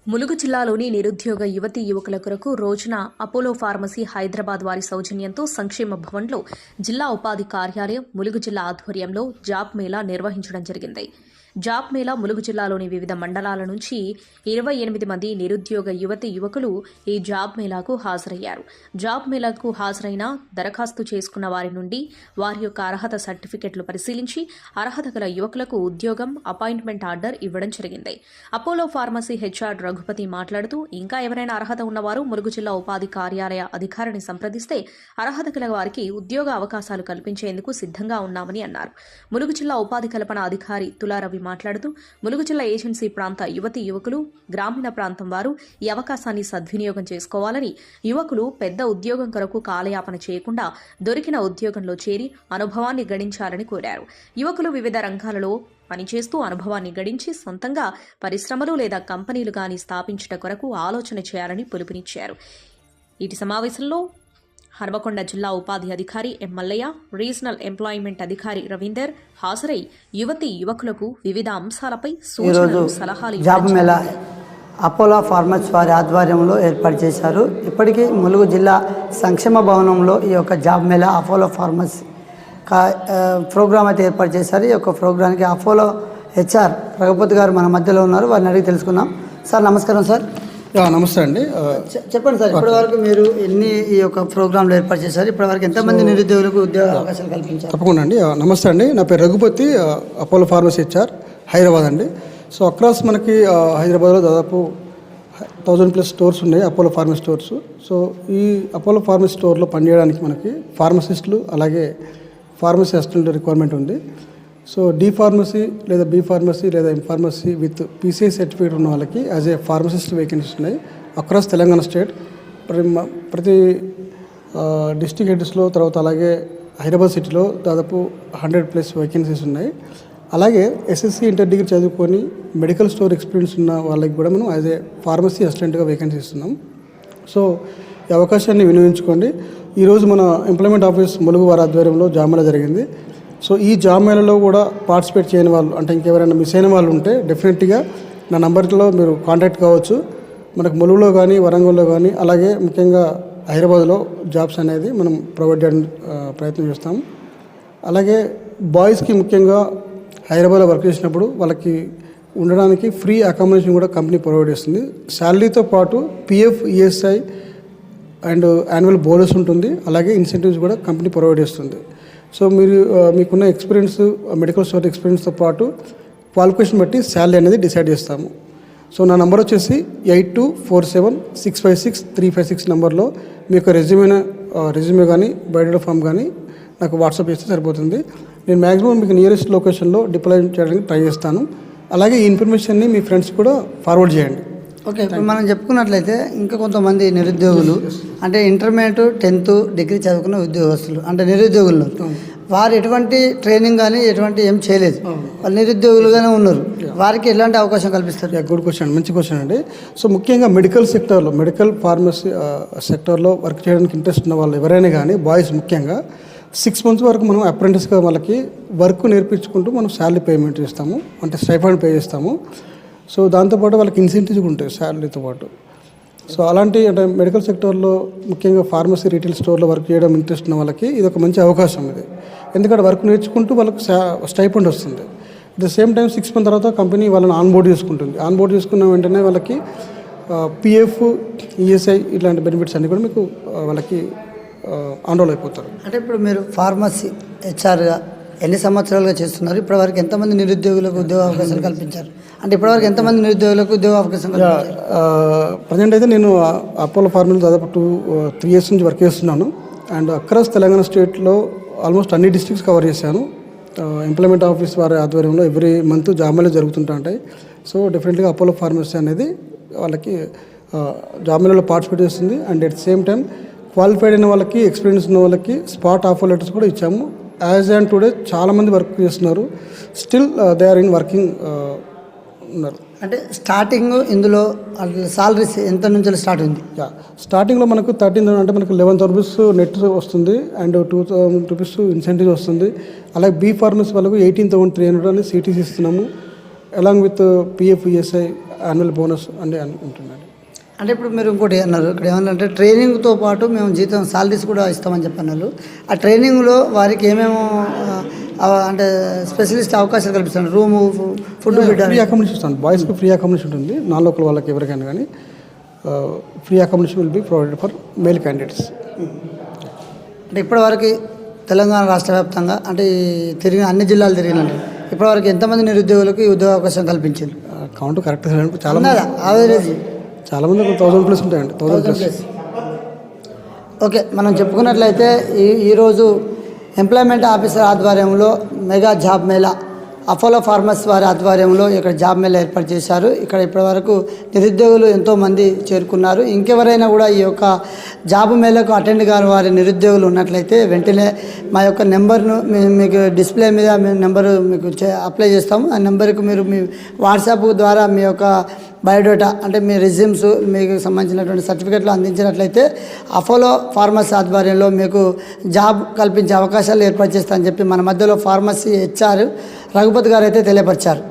ములుగు జిల్లాలోని నిరుద్యోగ యువతీ యువకుల కొరకు రోజున అపోలో ఫార్మసీ హైదరాబాద్ వారి సౌజన్యంతో సంక్షేమ భవన్లో జిల్లా ఉపాధి కార్యాలయం ములుగు జిల్లా ఆధ్వర్యంలో జాబ్ మేళా నిర్వహించడం జరిగింది. జాబ్ మేళా ములుగు జిల్లాలోని వివిధ మండలాల నుంచి 28 మంది నిరుద్యోగ యువతీ యువకులు ఈ జాబ్ మేళాకు హాజరయ్యారు. జాబ్ మేళాకు హాజరైన దరఖాస్తు చేసుకున్న వారి నుండి వారి యొక్క అర్హత సర్టిఫికెట్లు పరిశీలించి అర్హత గల యువకులకు ఉద్యోగం అపాయింట్మెంట్ ఆర్డర్ ఇవ్వడం జరిగింది. అపోలో ఫార్మసీ హెచ్ఆర్ రఘుపతి మాట్లాడుతూ ఇంకా ఎవరైనా అర్హత ఉన్నవారు ములుగు జిల్లా ఉపాధి కార్యాలయ అధికారిని సంప్రదిస్తే అర్హత గల వారికి ఉద్యోగ అవకాశాలు కల్పించేందుకు సిద్ధంగా ఉన్నామని అన్నారు. ములుగు జిల్లా ఉపాధి కల్పన అధికారి తులారవి మాట్లాడుతూ ములుగు జిల్లా ఏజెన్సీ ప్రాంత యువతీ యువకులు గ్రామీణ ప్రాంతం వారు ఈ అవకాశాన్ని సద్వినియోగం చేసుకోవాలని, యువకులు పెద్ద ఉద్యోగం కొరకు కాలయాపన చేయకుండా దొరికిన ఉద్యోగంలో చేరి అనుభవాన్ని గడించాలని కోరారు. యువకులు వివిధ రంగాలలో పనిచేస్తూ అనుభవాన్ని గడించి సొంతంగా పరిశ్రమలు లేదా కంపెనీలు గాని స్థాపించట కొరకు ఆలోచన చేయాలని పిలుపునిచ్చారు. ఇటు సమావేశంలో హన్మకొండ జిల్లా ఉపాధి అధికారి ఎం మల్లయ్య, రీజనల్ ఎంప్లాయ్మెంట్ అధికారి రవీందర్ హాజరై యువతీ యువకులకు వివిధ అంశాలపై సూచనలు సలహాలు జాబ్ మేళా అపోలో ఫార్మసీ వారి ఆధ్వర్యంలో ఏర్పాటు చేశారు. ఇప్పటికీ ములుగు జిల్లా సంక్షేమ భవనంలో ఈ యొక్క job mela Apollo Pharmacy program అయితే ఏర్పాటు చేశారు. ఈ యొక్క ప్రోగ్రాంకి అపోలో హెచ్ఆర్ రఘుపతి గారు మన మధ్యలో ఉన్నారు. వారిని అడిగి తెలుసుకుందాం. సార్ నమస్కారం. సార్ నమస్తే అండి. చెప్పండి సార్, ఇప్పటివరకు మీరు ఎన్ని ఈ యొక్క ప్రోగ్రాంలు ఏర్పాటు చేశారు? ఇప్పటివరకు ఎంతమంది నిరుద్యోగులకు ఉద్యోగ అవకాశాలు కల్పించారు? తప్పకుండా అండి. నమస్తే అండి, నా పేరు Raghupathi, Apollo Pharmacy HR Hyderabad అండి. సో అక్రాస్ మనకి హైదరాబాద్లో దాదాపు 1000+ స్టోర్స్ ఉన్నాయి, అపోలో ఫార్మసీ స్టోర్స్. సో ఈ అపోలో ఫార్మసీ స్టోర్లో పనిచేయడానికి మనకి ఫార్మసిస్టులు అలాగే ఫార్మసీ అసిస్టెంట్ రిక్వైర్మెంట్ ఉంది. సో డి ఫార్మసీ లేదా బి ఫార్మసీ లేదా M pharmacy with PCI certificate ఉన్న వాళ్ళకి యాజ్ ఏ ఫార్మసిస్ట్ వేకెన్సీస్ ఉన్నాయి అక్రాస్ తెలంగాణ స్టేట్. ప్రతి డిస్ట్రిక్ట్ హెడ్స్లో, తర్వాత అలాగే హైదరాబాద్ సిటీలో దాదాపు 100+ వేకెన్సీస్ ఉన్నాయి. అలాగే ఎస్ఎస్సి ఇంటర్ డిగ్రీ చదువుకొని మెడికల్ స్టోర్ ఎక్స్పీరియన్స్ ఉన్న వాళ్ళకి కూడా మనం యాజ్ ఏ ఫార్మసీ అసిస్టెంట్గా వేకెన్సీ ఇస్తున్నాం. సో ఈ అవకాశాన్ని వినియోగించుకోండి. ఈరోజు మన ఎంప్లాయ్మెంట్ ఆఫీస్ ములుగు వారి ఆధ్వర్యంలో జాబ్ మేళా జరిగింది. సో ఈ జాబ్ మేళాలో కూడా పార్టిసిపేట్ చేయని వాళ్ళు, అంటే ఇంకెవరైనా మిస్ అయిన వాళ్ళు ఉంటే డెఫినెట్గా నా నంబర్లో మీరు కాంటాక్ట్ కావచ్చు. మనకు ములుగులో కానీ వరంగల్లో కానీ అలాగే ముఖ్యంగా హైదరాబాద్లో జాబ్స్ అనేది మనం ప్రొవైడ్ చేయడానికి ప్రయత్నం చేస్తాం. అలాగే బాయ్స్కి ముఖ్యంగా హైదరాబాద్లో వర్క్ చేసినప్పుడు వాళ్ళకి ఉండడానికి ఫ్రీ అకామిడేషన్ కూడా కంపెనీ ప్రొవైడ్ చేస్తుంది. శాలరీతో పాటు PF, ESI and annual bonus ఉంటుంది. అలాగే ఇన్సెంటివ్స్ కూడా కంపెనీ ప్రొవైడ్ చేస్తుంది. సో మీరు మీకున్న ఎక్స్పీరియన్స్, మెడికల్ స్టోర్ ఎక్స్పీరియన్స్తో పాటు క్వాలిఫికేషన్ బట్టి శాలరీ అనేది డిసైడ్ చేస్తాము. సో నా నెంబర్ వచ్చేసి 8247656356 నెంబర్లో మీ యొక్క రెజ్యూమే కానీ బయోడేటా ఫామ్ కానీ నాకు వాట్సాప్ చేస్తే సరిపోతుంది. నేను మ్యాక్సిమం మీకు నియరెస్ట్ లొకేషన్లో డిప్లాయ్ చేయడానికి ట్రై చేస్తాను. అలాగే ఈ ఇన్ఫర్మేషన్ని మీ ఫ్రెండ్స్ కూడా ఫార్వర్డ్ చేయండి. ఓకే, ఇప్పుడు మనం చెప్పుకున్నట్లయితే ఇంకా కొంతమంది నిరుద్యోగులు అంటే ఇంటర్మీడియట్, 10th డిగ్రీ చదువుకున్న ఉద్యోగస్తులు అంటే నిరుద్యోగులు, వారు ఎటువంటి ట్రైనింగ్ కానీ ఎటువంటి ఏం చేయలేదు, వాళ్ళు నిరుద్యోగులుగానే ఉన్నారు. వారికి ఎలాంటి అవకాశం కల్పిస్తారు? గుడ్ క్వశ్చన్, మంచి క్వశ్చన్ అండి. సో ముఖ్యంగా మెడికల్ సెక్టర్లో, మెడికల్ ఫార్మసీ సెక్టర్లో వర్క్ చేయడానికి ఇంట్రెస్ట్ ఉన్న వాళ్ళు ఎవరైనా కానీ, బాయ్స్ ముఖ్యంగా 6 months వరకు మనం అప్రెంటిస్గా వాళ్ళకి వర్క్ నేర్పించుకుంటూ మనం శాలరీ పేమెంట్ చేస్తాము, అంటే స్టైఫండ్ పే చేస్తాము. సో దాంతోపాటు వాళ్ళకి ఇన్సెంటివ్స్ ఉంటాయి శాలరీతో పాటు. సో అలాంటి అంటే మెడికల్ సెక్టర్లో ముఖ్యంగా ఫార్మసీ రీటైల్ స్టోర్లో వర్క్ చేయడం ఇంట్రెస్ట్ ఉన్న వాళ్ళకి ఇది ఒక మంచి అవకాశం. ఇది ఎందుకంటే వర్క్ నేర్చుకుంటూ వాళ్ళకి స్టైఫండ్ వస్తుంది. At the same time 6 months తర్వాత కంపెనీ వాళ్ళని ఆన్బోర్డ్ చేసుకుంటుంది. ఆన్బోర్డ్ చేసుకున్న వెంటనే వాళ్ళకి పిఎఫ్, ఈఎస్ఐ ఇట్లాంటి బెనిఫిట్స్ అన్నీ కూడా మీకు వాళ్ళకి ఆన్రోల్ అయిపోతారు. అంటే ఇప్పుడు మీరు ఫార్మసీ హెచ్ఆర్గా ఎన్ని సంవత్సరాలుగా చేస్తున్నారు? ఇప్పటివరకు ఎంతమంది నిరుద్యోగులకు ఉద్యోగ అవకాశాలు కల్పించారు? అంటే ఇప్పటివరకు ఎంతమంది నిరుద్యోగులకు ఉద్యోగ అవకాశం కల్పించారు? ప్రజెంట్ అయితే నేను అపోలో ఫార్మసీలో దాదాపు 3 years నుంచి వర్క్ చేస్తున్నాను. అండ్ అక్రాస్ తెలంగాణ స్టేట్లో ఆల్మోస్ట్ అన్ని డిస్ట్రిక్ట్స్ కవర్ చేశాను. ఎంప్లాయ్మెంట్ ఆఫీస్ వారి ఆధ్వర్యంలో ఎవ్రీ మంత్ జాబ్ మేళా జరుగుతుంటా ఉంటాయి. సో డెఫినెట్గా అపోలో ఫార్మసీ అనేది వాళ్ళకి జాబ్ మేళాలో పార్టిసిపేట్ చేస్తుంది. And at same time qualified అయిన వాళ్ళకి, ఎక్స్పీరియన్స్ ఉన్న వాళ్ళకి స్పాట్ ఆఫర్ లెటర్స్ కూడా ఇచ్చాము. యాజ్ అండ్ టుడే చాలామంది వర్క్ చేస్తున్నారు. Still they are in working ఉన్నారు. అంటే స్టార్టింగ్ ఇందులో సాలరీస్ ఎంత నుంచి స్టార్ట్ ఉంది? స్టార్టింగ్లో మనకు 13,000 అంటే మనకు 11,000 రూపీస్ నెట్ వస్తుంది. అండ్ 2,000 రూపీస్ ఇన్సెంటివ్ వస్తుంది. అలాగే బీ ఫార్మసీ వాళ్ళకు 18,300 అని సిటీసీ ఇస్తున్నాము. Along with PF, ESI annual bonus అని ఉంటుందండి. అంటే ఇప్పుడు మీరు ఇంకోటి అన్నారు ఇక్కడ ఏమన్నా ట్రైనింగ్తో పాటు మేము జీతం సాలరీస్ కూడా ఇస్తామని చెప్పన్నారు. ఆ ట్రైనింగ్లో వారికి ఏమేమో అంటే స్పెషలిస్ట్ అవకాశాలు కల్పిస్తున్నారు. రూము, ఫుడ్, ఫ్రీ అకామిడేషన్ ఇస్తాను. బాయ్స్కి ఫ్రీ అకామిడేషన్ ఉంటుంది. నాన్ లోకల్ వాళ్ళకి ఎవరికైనా కానీ free accommodation will be provided for male candidates. అంటే ఇప్పటివరకు తెలంగాణ రాష్ట్ర వ్యాప్తంగా అంటే తిరిగిన అన్ని జిల్లాలు తిరిగినండి ఇప్పటివరకు ఎంతమంది నిరుద్యోగులకు ఈ ఉద్యోగ అవకాశం కల్పించారు? కౌంట్ కరెక్ట్ చాలా యావరేజ్ చాలామంది 1000+ ఉంటాయండి. 1000+. ఓకే, మనం చెప్పుకున్నట్లయితే ఈరోజు ఎంప్లాయ్మెంట్ ఆఫీసర్ ఆధ్వర్యంలో mega job mela Apollo farmers వారి ఆధ్వర్యంలో ఇక్కడ జాబ్ మేళా ఏర్పాటు చేశారు. ఇక్కడ ఇప్పటివరకు నిరుద్యోగులు ఎంతోమంది చేరుకున్నారు. ఇంకెవరైనా కూడా ఈ యొక్క జాబ్ మేళాకు అటెండ్ కాని వారి నిరుద్యోగులు ఉన్నట్లయితే వెంటనే మా యొక్క నెంబర్ను మీకు డిస్ప్లే మీద మేము నెంబరు మీకు అప్లై చేస్తాము. ఆ నెంబర్కి మీరు మీ వాట్సాప్ ద్వారా మీ యొక్క బయోడేటా అంటే మీ రెజ్యూమ్స్ మీకు సంబంధించినటువంటి సర్టిఫికెట్లు అందించినట్లయితే అపోలో ఫార్మసీ ఆధ్వర్యంలో మీకు జాబ్ కల్పించే అవకాశాలు ఏర్పాటు చేస్తామని చెప్పి మన మధ్యలో ఫార్మసీ HR రఘుపతి గారు అయితే తెలియపరిచారు.